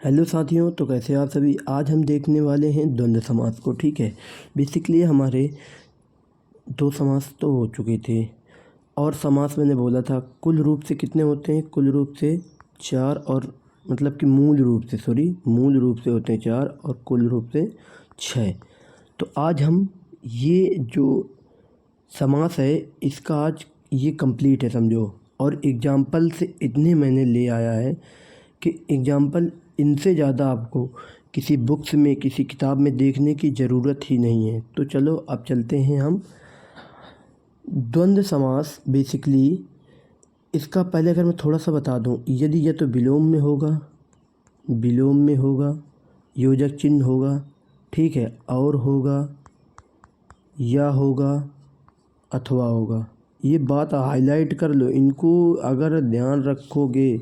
Hello साथियों, तो कैसे आप सभी। आज हम देखने वाले हैं द्वंद्व समास को। ठीक है, बेसिकली हमारे दो समास तो हो चुके थे और समास मैंने बोला था कुल रूप से कितने होते हैं। कुल रूप से चार, और मतलब कि मूल रूप से होते हैं चार और कुल रूप से छः। तो आज हम ये जो समास है इसका आज ये कंप्लीट है समझो। और एग्जाम्पल से इतने मैंने ले आया है कि एग्जाम्पल इनसे ज़्यादा आपको किसी बुक्स में किसी किताब में देखने की ज़रूरत ही नहीं है। तो चलो अब चलते हैं हम द्वंद्व समास। बेसिकली इसका पहले अगर मैं थोड़ा सा बता दूं, यदि यह तो विलोम में होगा, योजक चिन्ह होगा, ठीक है, और होगा, या होगा, अथवा होगा। ये बात हाईलाइट कर लो, इनको अगर ध्यान रखोगे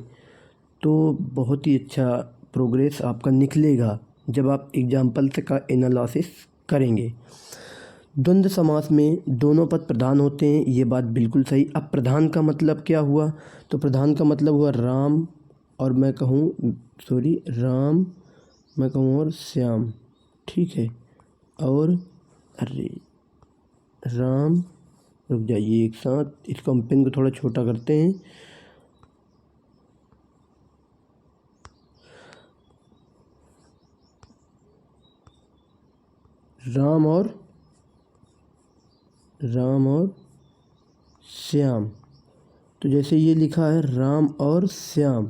तो बहुत ही अच्छा प्रोग्रेस आपका निकलेगा जब आप एग्जाम्पल से का एनालिसिस करेंगे। द्वंद्व समास में दोनों पद प्रधान होते हैं, ये बात बिल्कुल सही। अब प्रधान का मतलब क्या हुआ, तो प्रधान का मतलब हुआ राम और मैं कहूँ और श्याम, ठीक है। और अरे राम, रुक जाइए एक साथ, इसको हम पेन को थोड़ा छोटा करते हैं। राम और श्याम। तो जैसे ये लिखा है राम और श्याम,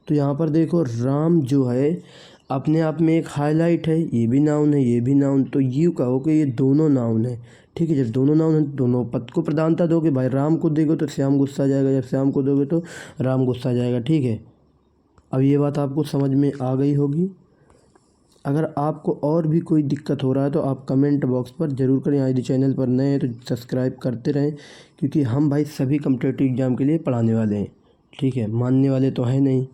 तो यहाँ पर देखो राम जो है अपने आप में एक हाईलाइट है, ये भी नाउन है, ये भी नाउन। तो ये कहो कि ये दोनों नाउन है, ठीक है। जब दोनों नाउन है दोनों पद को प्रधानता दोगे। भाई राम को दोगे तो श्याम गुस्सा आ जाएगा, जब श्याम को दोगे तो राम गुस्सा आ जाएगा, ठीक है। अब ये बात आपको समझ में आ गई होगी। अगर आपको और भी कोई दिक्कत हो रहा है तो आप कमेंट बॉक्स पर ज़रूर करें। यदि चैनल पर नए हैं तो सब्सक्राइब करते रहें, क्योंकि हम भाई सभी कॉम्पिटिटिव एग्ज़ाम के लिए पढ़ाने वाले हैं, ठीक है, मानने वाले तो हैं नहीं।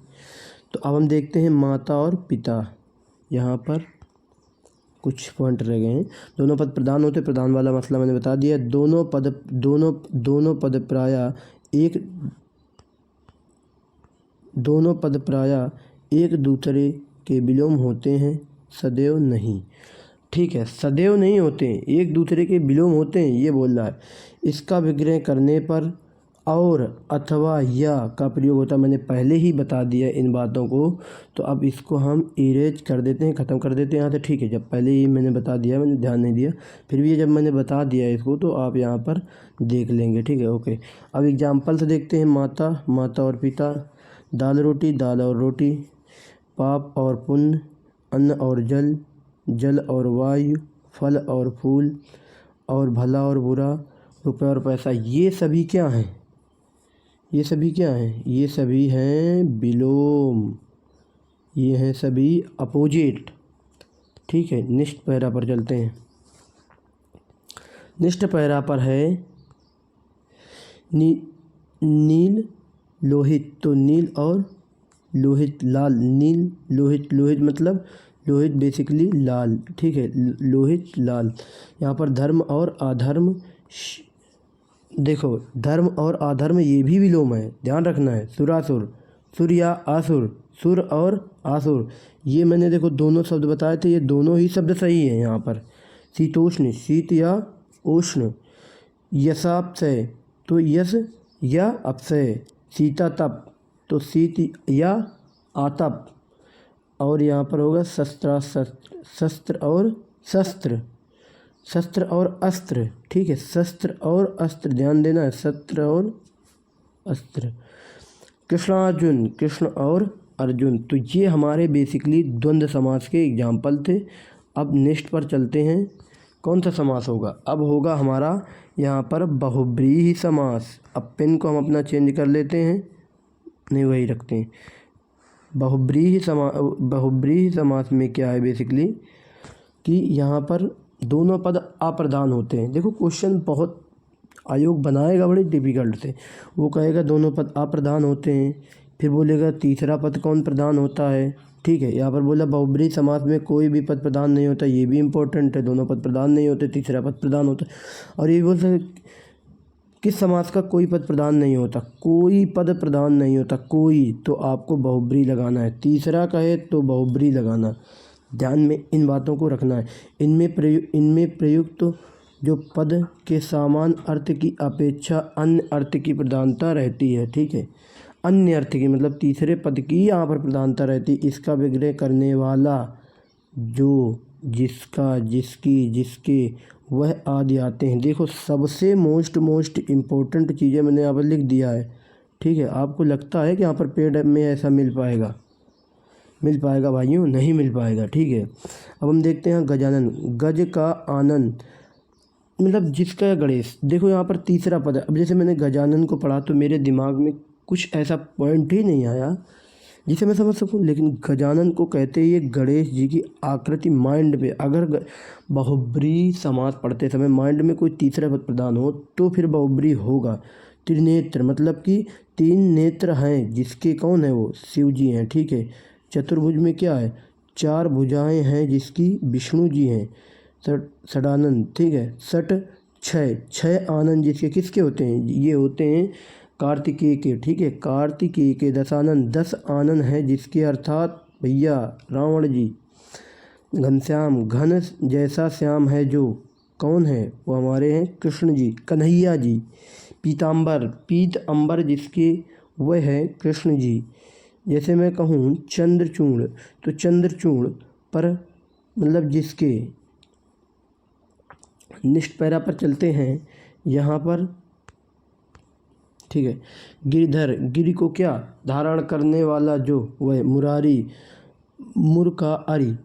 तो अब हम देखते हैं माता और पिता। यहाँ पर कुछ पॉइंट रह गए हैं। दोनों पद प्रधान होते, प्रधान वाला मसला मैंने बता दिया। दोनों पद प्रायः एक दूसरे के विलोम होते हैं, सदैव नहीं, ठीक है। सदैव नहीं होते हैं, एक दूसरे के विलोम होते हैं, ये बोल रहा है। इसका विग्रह करने पर और अथवा या का प्रयोग होता है। मैंने पहले ही बता दिया इन बातों को, तो अब इसको हम इरेज कर देते हैं, ख़त्म कर देते हैं यहाँ से, ठीक है। जब पहले ही मैंने बता दिया, मैंने ध्यान नहीं दिया, फिर भी जब मैंने बता दिया इसको तो आप यहाँ पर देख लेंगे, ठीक है, ओके। अब एग्जाम्पल से देखते हैं। माता और पिता, दाल और रोटी, पाप और पुण्य, अन्न और जल और वायु, फल और फूल, और भला और बुरा, रुपये और पैसा। ये सभी क्या हैं, ये सभी हैं विलोम, ये हैं सभी अपोजिट, ठीक है। निष्ठ पैरा पर चलते हैं। निष्ठ पैरा पर है नील लोहित, तो नील और लोहित लाल। नील लोहित मतलब लोहित बेसिकली लाल, ठीक है, लोहित लाल। यहाँ पर धर्म और अधर्म, देखो धर्म और अधर्म ये भी विलोम है, ध्यान रखना है। सुरासुर, सुर या आसुर, सुर और आसुर, ये मैंने देखो दोनों शब्द बताए थे, ये दोनों ही शब्द सही है यहाँ पर। शीतोष्ण, शीत या उष्ण। यशापचय, तो यश या अपचय। शीता तप, तो शीत या आतप। और यहाँ पर होगा शस्त्र और अस्त्र, ठीक है। शस्त्र और अस्त्र, ध्यान देना है, शस्त्र और अस्त्र। कृष्ण और अर्जुन, तो ये हमारे बेसिकली द्वंद्व समास के एग्जाम्पल थे। अब नेक्स्ट पर चलते हैं। कौन सा समास होगा, अब होगा हमारा यहाँ पर बहुब्रीहि समास। अब पेन को हम अपना चेंज कर लेते हैं, नहीं वही रखते हैं। बहुब्रीहि समास में क्या है बेसिकली कि यहाँ पर दोनों पद अप्रधान होते हैं। देखो क्वेश्चन बहुत आयोग बनाएगा बड़े डिफ़िकल्ट से, वो कहेगा दोनों पद अप्रधान होते हैं, फिर बोलेगा तीसरा पद कौन प्रधान होता है, ठीक है। यहाँ पर बोला बहुब्रीहि समास में कोई भी पद प्रधान नहीं होता, ये भी इम्पोर्टेंट है। दोनों पद प्रधान नहीं होते, तीसरा पद प्रधान होता है। और ये बोल सकते किस समास का कोई पद प्रधान नहीं होता, कोई पद प्रधान नहीं होता, कोई, तो आपको बहुब्री लगाना है। तीसरा कहे तो बहुब्री लगाना, ध्यान में इन बातों को रखना है। इनमें प्रयुक्त जो पद के समान अर्थ की अपेक्षा अन्य अर्थ की प्रधानता रहती है, ठीक है। अन्य अर्थ की मतलब तीसरे पद की यहाँ पर प्रधानता रहती है। इसका विग्रह करने वाला जो, जिसका, जिसकी, जिसके, वह आदि आते हैं। देखो सबसे मोस्ट इम्पोर्टेंट चीज़ें मैंने यहाँ पर लिख दिया है, ठीक है। आपको लगता है कि यहाँ पर पेड़ में ऐसा मिल पाएगा भाइयों? नहीं मिल पाएगा, ठीक है। अब हम देखते हैं गजानन, गज का आनंद मतलब जिसका या गणेश। देखो यहाँ पर तीसरा पद है। अब जैसे मैंने गजानन को पढ़ा तो मेरे दिमाग में कुछ ऐसा पॉइंट ही नहीं आया जिसे मैं समझ सकूं, लेकिन गजानन को कहते हैं ये गणेश जी की आकृति माइंड में। अगर बहुब्री समास पढ़ते समय माइंड में कोई तीसरा पद प्रदान हो तो फिर बहुब्री होगा। त्रिनेत्र मतलब कि 3 नेत्र हैं जिसके, कौन है वो? शिव जी हैं, ठीक है। चतुर्भुज में क्या है? 4 भुजाएं हैं जिसकी विष्णु जी हैं। षडानंद, ठीक है। षट 6 आनंद जिसके किसके होते हैं? ये होते हैं कार्तिकेय के, ठीक है, कार्तिकेय के। दशानंद 10 आनंद हैं जिसके, अर्थात भैया रावण जी। घनश्याम, घन जैसा श्याम है जो, कौन है वो? हमारे हैं कृष्ण जी, कन्हैया जी। पीताम्बर, पीत अंबर जिसके, वह है कृष्ण जी। जैसे मैं कहूँ चंद्रचूड़, तो चंद्रचूड़ पर मतलब जिसके, निष्ठ पैरा पर चलते हैं यहाँ पर, ठीक है। गिरिधर, गिरि को क्या धारण करने वाला जो, वह। मुरारी, मुर का अरि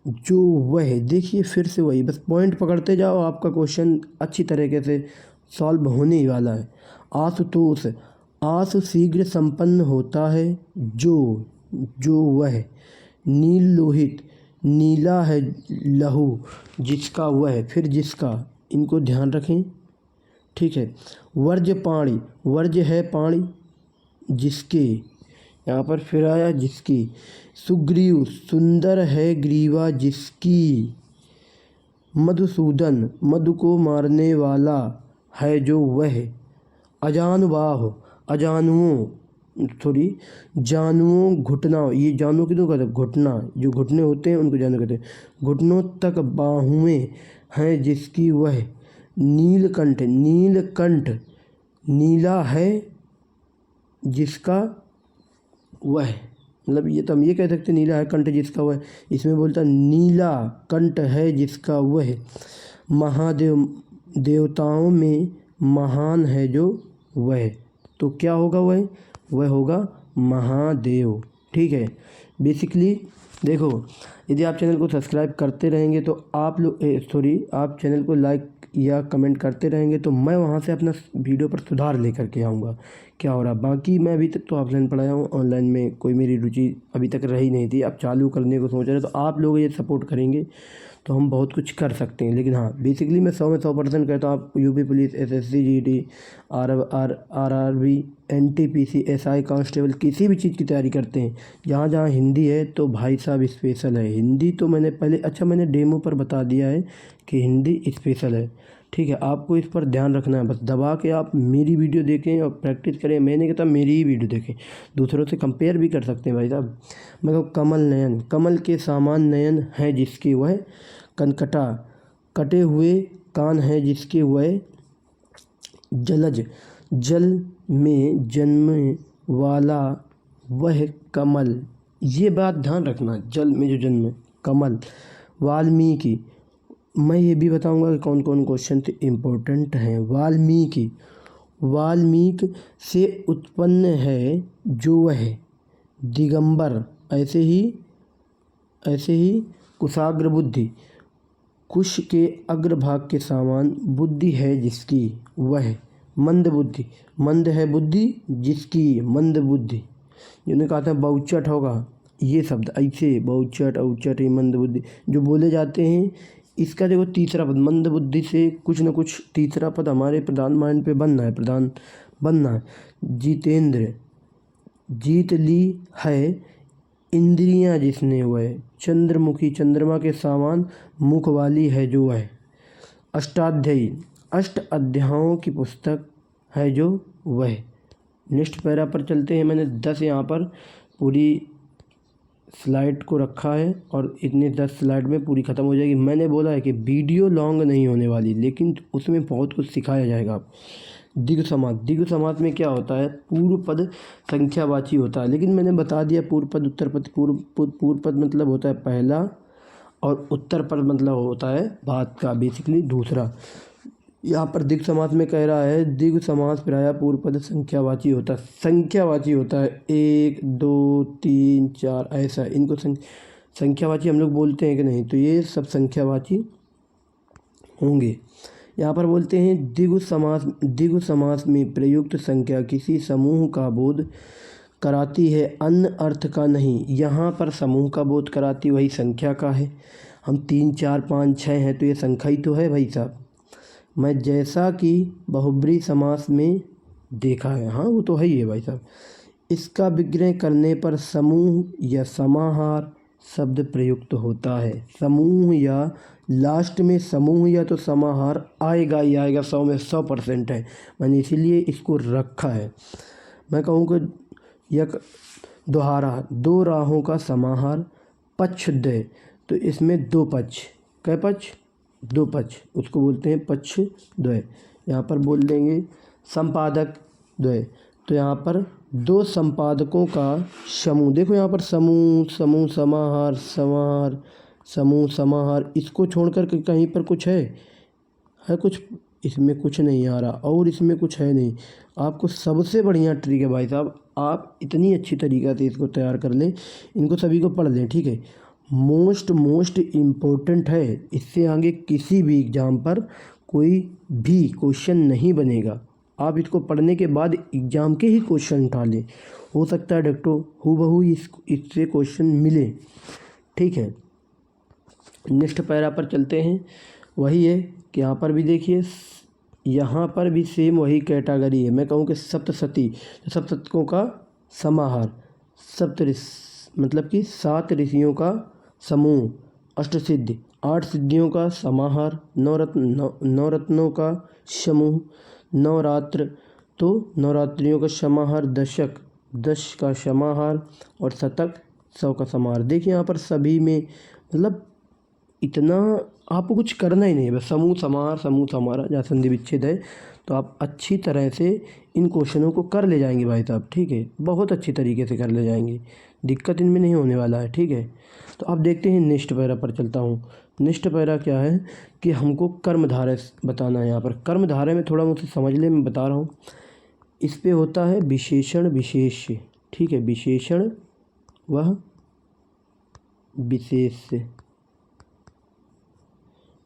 जो, वह। देखिए फिर से वही, बस पॉइंट पकड़ते जाओ, आपका क्वेश्चन अच्छी तरीके से सॉल्व होने ही वाला है। आशुतोष, आशु शीघ्र संपन्न होता है जो, वह। नील लोहित, नीला है लहू जिसका, वह। फिर जिसका, इनको ध्यान रखें, ठीक है। वर्ज्य पाणी, वर्ज्य है पाणी जिसके, यहाँ पर फिर आया जिसकी। सुग्रीव, सुंदर है ग्रीवा जिसकी। मधुसूदन, मधु को मारने वाला है जो, वह। अजानुबाह, अजानुओं जानुओं, घुटना, ये जानू किसको कहते हैं? घुटना, जो घुटने होते हैं उनको जानू कहते हैं। घुटनों तक बाहुएं हैं जिसकी, वह। नीलकंठ, नीलकंठ नीला है जिसका, वह। मतलब ये तो हम ये कह सकते नीला है कंठ जिसका, वह। इसमें बोलता नीला कंठ है जिसका, वह। महादेव, देवताओं में महान है जो, वह। तो क्या होगा? वह होगा महादेव, ठीक है। बेसिकली देखो, यदि आप चैनल को सब्सक्राइब करते रहेंगे तो आप आप चैनल को लाइक या कमेंट करते रहेंगे तो मैं वहाँ से अपना वीडियो पर सुधार लेकर के आऊँगा क्या हो रहा। बाकी मैं अभी तक तो ऑफलाइन पढ़ाया हूँ, ऑनलाइन में कोई मेरी रुचि अभी तक रही नहीं थी। अब चालू करने को सोच रहे, तो आप लोग ये सपोर्ट करेंगे तो हम बहुत कुछ कर सकते हैं। लेकिन हाँ, बेसिकली मैं 100 में 100% कहता हूँ। आप UP police, SSC, GD, RRB, NTPC, SI, constable, किसी भी चीज़ की तैयारी करते हैं, जहाँ जहाँ हिंदी है तो भाई साहब स्पेशल है। हिंदी तो मैंने पहले, अच्छा मैंने डेमो पर बता दिया है कि हिंदी स्पेशल है, ठीक है। आपको इस पर ध्यान रखना है, बस दबा के आप मेरी वीडियो देखें और प्रैक्टिस करें। मैंने कहता मेरी ही वीडियो देखें, दूसरों से कंपेयर भी कर सकते हैं भाई साहब। मैं कहूँ कमल नयन, कमल के समान नयन है जिसके, वह। कनकटा, कटे हुए कान है जिसके, वह। जलज, जल में जन्मने वाला वह कमल। ये बात ध्यान रखना, जल में जो जन्मे, कमल। वाल्मीकि, मैं ये भी बताऊंगा कि कौन कौन क्वेश्चन इम्पोर्टेंट हैं। वाल्मीकि, वाल्मीकि से उत्पन्न है जो, वह। दिगंबर, ऐसे ही कुशाग्र बुद्धि, कुश के अग्रभाग के समान बुद्धि है जिसकी, वह। मंद बुद्धि, मंद है बुद्धि जिसकी, मंद बुद्धि। जिन्होंने कहा था बहुचट होगा, ये शब्द ऐसे बहुचट औचट, ये मंद बुद्धि जो बोले जाते हैं। इसका देखो तीसरा पद, मंद बुद्धि से कुछ न कुछ तीसरा पद हमारे प्रधान माइंड पे बनना है, प्रधान बनना है। जितेंद्र, जीत ली है इंद्रियां जिसने, वह। चंद्रमुखी, चंद्रमा के समान मुख वाली है जो, वह। अष्टाध्यायी, 8 अध्यायों की पुस्तक है जो वह। नेक्स्ट पैरा पर चलते हैं। मैंने 10 यहाँ पर पूरी स्लाइड को रखा है और इतनी 10 स्लाइड में पूरी ख़त्म हो जाएगी। मैंने बोला है कि वीडियो लॉन्ग नहीं होने वाली, लेकिन उसमें बहुत कुछ सिखाया जाएगा। द्विगु समास, द्विगु समास में क्या होता है, पूर्व पद संख्यावाची होता है, लेकिन मैंने बता दिया पूर्व पद उत्तर पद। पूर्व पद मतलब होता है पहला और उत्तर पद मतलब होता है बात का बेसिकली दूसरा। यहाँ पर द्विगु समास में कह रहा है द्विगु समास प्रायः पूर्व पद संख्यावाची होता है। संख्यावाची होता है 1 2 3 4 ऐसा, इनको संख्यावाची हम लोग बोलते हैं कि नहीं, तो ये सब संख्यावाची होंगे। यहाँ पर बोलते हैं द्विगु समास, द्विगु समास में प्रयुक्त संख्या किसी समूह का बोध कराती है, अन्य अर्थ का नहीं। यहाँ पर समूह का बोध कराती वही संख्या का है। हम 3 4 5 6 हैं तो ये संख्या ही तो है भाई साहब। मैं जैसा कि बहुब्री समास में देखा है, हाँ वो तो है ही है भाई साहब। इसका विग्रह करने पर समूह या समाहार शब्द प्रयुक्त होता है। समूह या लास्ट में समूह या तो समाहार आएगा ही आएगा, 100 में 100% है। मैंने इसीलिए इसको रखा है। मैं कहूँ कि यह दोहारा, दो राहों का समाहार, पक्षद्वय, तो इसमें दो पक्ष, कै पक्ष, दो पक्ष, उसको बोलते हैं पक्षद्वय। यहाँ पर बोल देंगे संपादक द्वय, तो यहाँ पर दो संपादकों का समूह। देखो यहाँ पर समूह, समूह समाहार, समाहार, समूह समाहार, इसको छोड़कर के कहीं पर कुछ है कुछ, इसमें कुछ नहीं आ रहा और इसमें कुछ है नहीं। आपको सबसे बढ़िया ट्रिक है भाई साहब, आप इतनी अच्छी तरीक़ा से इसको तैयार कर लें, इनको सभी को पढ़ लें, ठीक है। मोस्ट इम्पोर्टेंट है, इससे आगे किसी भी एग्ज़ाम पर कोई भी क्वेश्चन नहीं बनेगा। आप इसको पढ़ने के बाद एग्ज़ाम के ही क्वेश्चन उठा लें, हो सकता है डॉक्टर हूबहू इससे क्वेश्चन मिले, ठीक है। नेक्स्ट पैरा पर चलते हैं। वही है कि यहाँ पर भी देखिए, यहाँ पर भी सेम वही कैटेगरी है। मैं कहूँ कि सप्तशती, तो सप्तशतकों का समाहार, मतलब कि 7 ऋषियों का समूह, अष्टसिद्धि 8 सिद्धियों का समाहार, नवरत्नों का समूह, नवरात्र तो नवरात्रियों का समाहार, दशक 10 का समाहार और शतक 100 का समाहार। देखिए यहाँ पर सभी में मतलब इतना आपको कुछ करना ही नहीं है, बस समूह समाहार, समूह समाहार, जहाँ संधि विच्छेद है, तो आप अच्छी तरह से इन क्वेश्चनों को कर ले जाएंगे भाई साहब, ठीक है। बहुत अच्छी तरीके से कर ले जाएंगे, दिक्कत इनमें नहीं होने वाला है, ठीक है। तो अब देखते हैं नेक्स्ट पैरा पर चलता हूँ। नेक्स्ट पैरा क्या है कि हमको कर्मधारय बताना है। यहाँ पर कर्मधारय में थोड़ा मुझसे समझ ले, मैं बता रहा हूँ। इस पे होता है विशेषण विशेष, ठीक है। विशेषण वह विशेष,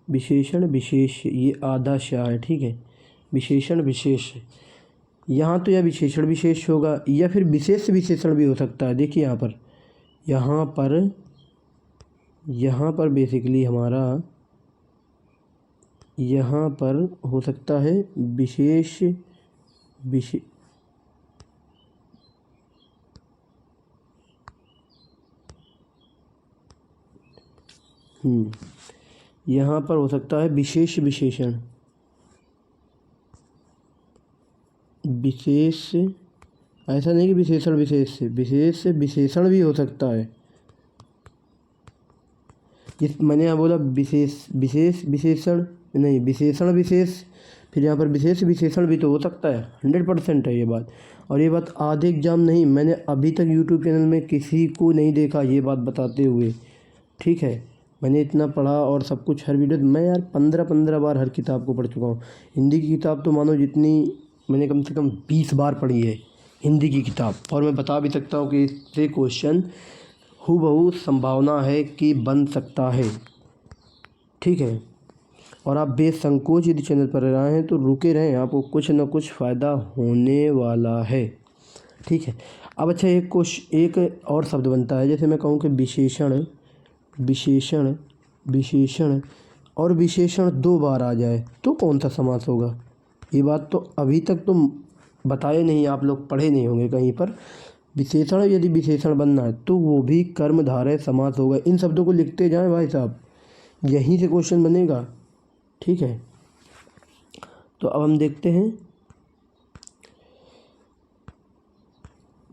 विशेषण विशेष, ये आधा शाह है, ठीक है। विशेषण विशेष, यहाँ तो यह विशेषण विशेष होगा या फिर विशेष विशेषण भी हो सकता है। देखिए यहाँ पर बेसिकली हमारा यहाँ पर हो सकता है विशेष यहाँ पर हो सकता है विशेष विशेषण, विशेष, ऐसा नहीं कि विशेषण विशेष, विशेष विशेषण भी हो सकता है। जिस मैंने यहाँ बोला विशेष विशेषण नहीं, विशेषण विशेष, फिर यहाँ पर विशेष विशेषण भी तो हो सकता है। 100% है ये बात। और ये बात आधे एग्जाम नहीं, मैंने अभी तक यूट्यूब चैनल में किसी को नहीं देखा ये बात बताते हुए, ठीक है। मैंने इतना पढ़ा और सब कुछ, हर वीडियो मैं यार 15 बार हर किताब को पढ़ चुका हूँ। हिंदी की किताब तो मानो जितनी मैंने कम से कम 20 बार पढ़ी है हिंदी की किताब, और मैं बता भी सकता हूँ कि इससे क्वेश्चन हूबहू संभावना है कि बन सकता है, ठीक है। और आप बेसंकोच यदि चैनल पर रहे हैं तो रुके रहें, आपको कुछ ना कुछ फ़ायदा होने वाला है, ठीक है। अब अच्छा एक और शब्द बनता है, जैसे मैं कहूँ कि विशेषण विशेषण विशेषण और विशेषण 2 बार आ जाए तो कौन सा समास होगा। ये बात तो अभी तक तो बताए नहीं, आप लोग पढ़े नहीं होंगे कहीं पर। विशेषण यदि विशेषण बनना है तो वो भी कर्मधारय समास होगा। इन शब्दों को लिखते जाएं भाई साहब, यहीं से क्वेश्चन बनेगा, ठीक है। तो अब हम देखते हैं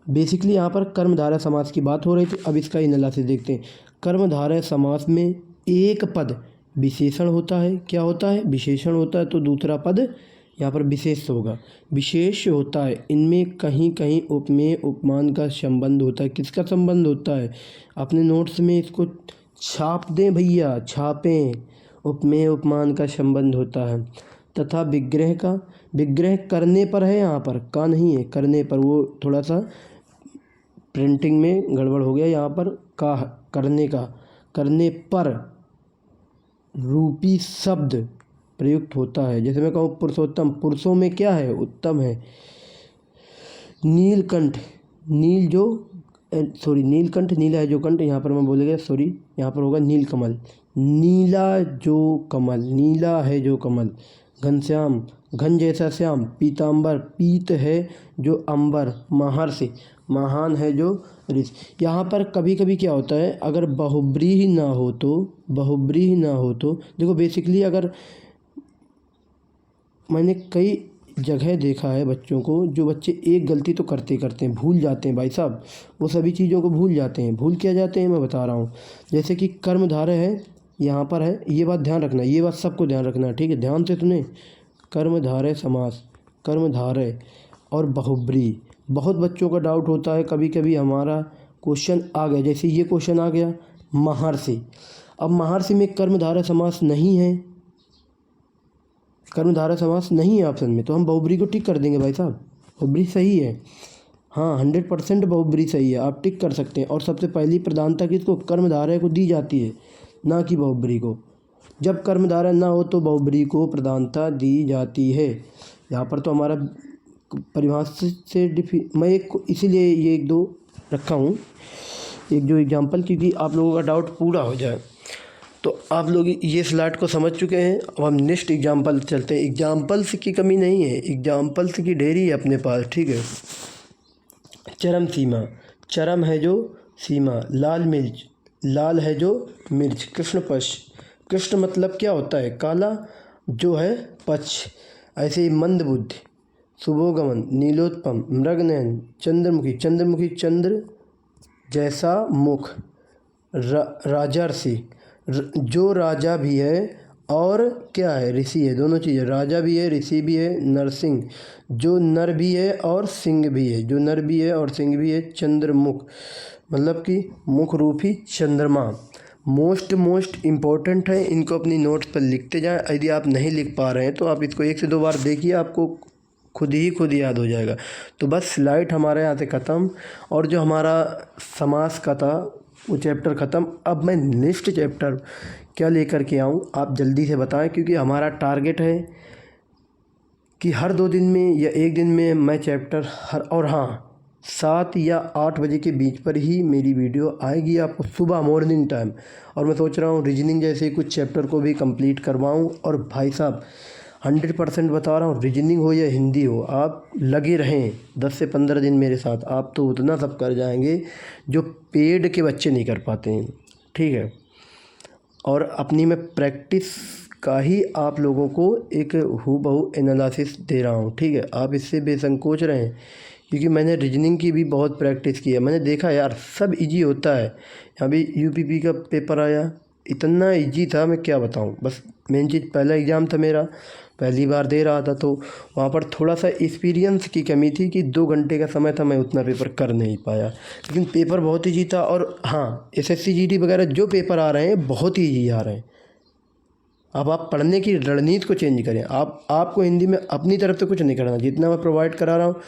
बेसिकली यहाँ पर कर्मधारय समास की बात हो रही थी। अब इसका एनालिसिस देखते हैं। कर्मधारय समास में एक पद विशेषण होता है। क्या होता है? विशेषण होता है। तो दूसरा पद यहाँ पर विशेष होगा, विशेष होता है। इनमें कहीं कहीं उपमेय उपमान का संबंध होता है। किसका संबंध होता है? अपने नोट्स में इसको छाप दें भैया, छापें। उपमेय उपमान का संबंध होता है। तथा विग्रह का, विग्रह करने पर है, यहाँ पर का नहीं है, करने पर। वो थोड़ा सा प्रिंटिंग में गड़बड़ हो गया, यहाँ पर का, करने का, करने पर रूपी शब्द प्रयुक्त होता है। जैसे मैं कहूँ पुरुषोत्तम, पुरुषों में क्या है? उत्तम है। नीलकंठ, नील जो नीलकंठ, नीला है जो कंठ, यहाँ पर मैं बोलेगा यहाँ पर होगा नीलकमल। नीला जो कमल, नीला है जो कमल। घनश्याम, घन जैसा श्याम। पीताम्बर, पीत है जो अंबर। महर्षि, महान है जो ऋषि। यहाँ पर कभी कभी क्या होता है, अगर बहुब्रीहि ना हो तो देखो, बेसिकली अगर मैंने कई जगह देखा है बच्चों को, जो बच्चे एक गलती तो करते हैं, भूल जाते हैं भाई साहब, वो सभी चीज़ों को भूल जाते हैं। भूल क्या जाते हैं, मैं बता रहा हूँ। जैसे कि कर्मधारय है, यहाँ पर है, ये बात ध्यान रखना, ये बात सबको ध्यान रखना है, ठीक है? ध्यान से सुने। कर्मधारय समास, कर्मधारय और बहुब्रीहि। बहुत बच्चों का डाउट होता है, कभी कभी हमारा क्वेश्चन आ गया, जैसे ये क्वेश्चन आ गया महर्षि। अब महर्षि में कर्मधारय समास नहीं है, कर्मधारय समास नहीं है ऑप्शन में, तो हम बहुब्रीहि को टिक कर देंगे भाई साहब। बहुब्रीहि सही है, हाँ 100% बहुब्रीहि सही है, आप टिक कर सकते हैं। और सबसे पहली प्रधानता किसको? कर्मधारय को दी जाती है, ना कि बहुब्रीहि को। जब कर्मधारय ना हो तो बहुब्रीहि को प्रधानता दी जाती है। यहाँ पर तो हमारा परिभाषा से मैं इसीलिए ये एक दो रखा हूँ, एक जो एग्जाम्पल, क्योंकि आप लोगों का डाउट पूरा हो जाए। तो आप लोग ये स्लाइड को समझ चुके हैं। अब हम नेक्स्ट एग्जाम्पल चलते हैं। एग्जाम्पल्स की कमी नहीं है, एग्जाम्पल्स की ढेरी है अपने पास, ठीक है? चरम सीमा, चरम है जो सीमा। लाल मिर्च, लाल है जो मिर्च। कृष्ण पक्ष, कृष्ण मतलब क्या होता है? काला जो है पक्ष। ऐसे ही मंदबुद्धि, शुभोगमन, नीलोत्पम, मृगनयन, चंद्रमुखी, चंद्रमुखी चंद्र जैसा मुख। राजर्षि, जो राजा भी है और क्या है? ऋषि है, दोनों चीज़ें, राजा भी है ऋषि भी है। नरसिंह, जो नर भी है और सिंह भी है, जो नर भी है और सिंह भी है। चंद्रमुख मतलब कि मुख रूपी चंद्रमा। मोस्ट इम्पोर्टेंट है, इनको अपनी नोट्स पर लिखते जाएं। यदि आप नहीं लिख पा रहे हैं तो आप इसको 1 से 2 बार देखिए, आपको खुद याद हो जाएगा। तो बस स्लाइड हमारे यहाँ से ख़त्म, और जो हमारा समास का था वो चैप्टर ख़त्म। अब मैं नेक्स्ट चैप्टर क्या लेकर के आऊँ, आप जल्दी से बताएं, क्योंकि हमारा टारगेट है कि हर 2 दिन में या 1 दिन में मैं चैप्टर और हाँ 7 या 8 बजे के बीच पर ही मेरी वीडियो आएगी आपको, सुबह मॉर्निंग टाइम। और मैं सोच रहा हूँ रीजनिंग जैसे कुछ चैप्टर को भी कंप्लीट करवाऊँ। और भाई साहब 100% बता रहा हूँ, रीजनिंग हो या हिंदी हो, आप लगे रहें 10 से 15 दिन मेरे साथ, आप तो उतना सब कर जाएंगे जो पेड के बच्चे नहीं कर पाते हैं, ठीक है? और अपनी मैं प्रैक्टिस का ही आप लोगों को एक हूबहू एनालिसिस दे रहा हूँ, ठीक है? आप इससे बेसंकोच रहें, क्योंकि मैंने रीजनिंग की भी बहुत प्रैक्टिस की है। मैंने देखा यार सब इजी होता है। अभी यूपीपी का पेपर आया, इतना इजी था मैं क्या बताऊँ। बस मेन चीज़, पहला एग्ज़ाम था मेरा, पहली बार दे रहा था, तो वहाँ पर थोड़ा सा एक्सपीरियंस की कमी थी कि 2 घंटे का समय था, मैं उतना पेपर कर नहीं पाया। लेकिन पेपर बहुत ईजी था। और हाँ, एसएससी जीडी वगैरह जो पेपर आ रहे हैं बहुत ही ईजी आ रहे हैं। अब आप पढ़ने की रणनीति को चेंज करें। आपको हिंदी में अपनी तरफ से कुछ नहीं करना, जितना मैं प्रोवाइड करा रहा हूँ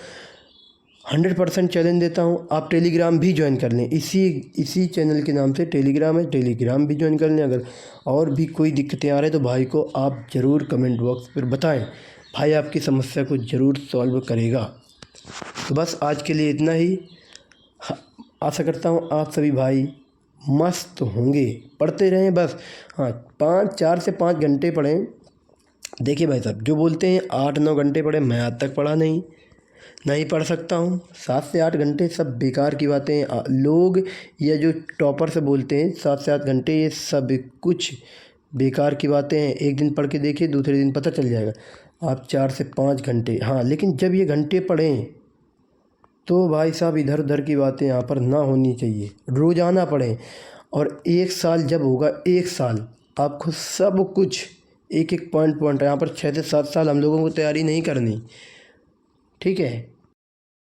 100% चैलेंज देता हूँ। आप टेलीग्राम भी ज्वाइन कर लें, इसी चैनल के नाम से टेलीग्राम है, टेलीग्राम भी ज्वाइन कर लें। अगर और भी कोई दिक्कतें आ रही तो भाई को आप ज़रूर कमेंट बॉक्स पर बताएं, भाई आपकी समस्या को ज़रूर सॉल्व करेगा। तो बस आज के लिए इतना ही। आशा करता हूँ आप सभी भाई मस्त होंगे, पढ़ते रहें बस। हाँ 4 से 5 घंटे पढ़ें। देखिए भाई साहब, जो बोलते हैं 8-9 घंटे पढ़े, मैं आज तक पढ़ा नहीं पढ़ सकता हूँ। 7 से 8 घंटे सब बेकार की बातें लोग, या जो टॉपर से बोलते हैं 7 से 8 घंटे, ये सब कुछ बेकार की बातें हैं। एक दिन पढ़ के देखिए, दूसरे दिन पता चल जाएगा। आप 4 से 5 घंटे, हाँ, लेकिन जब ये घंटे पढ़ें तो भाई साहब इधर उधर की बातें यहाँ पर ना होनी चाहिए, रोज़ाना पढ़ें। और 1 साल जब होगा, 1 साल आपको सब कुछ एक एक पॉइंट यहाँ पर 6 से 7 साल हम लोगों को तैयारी नहीं करनी, ठीक है।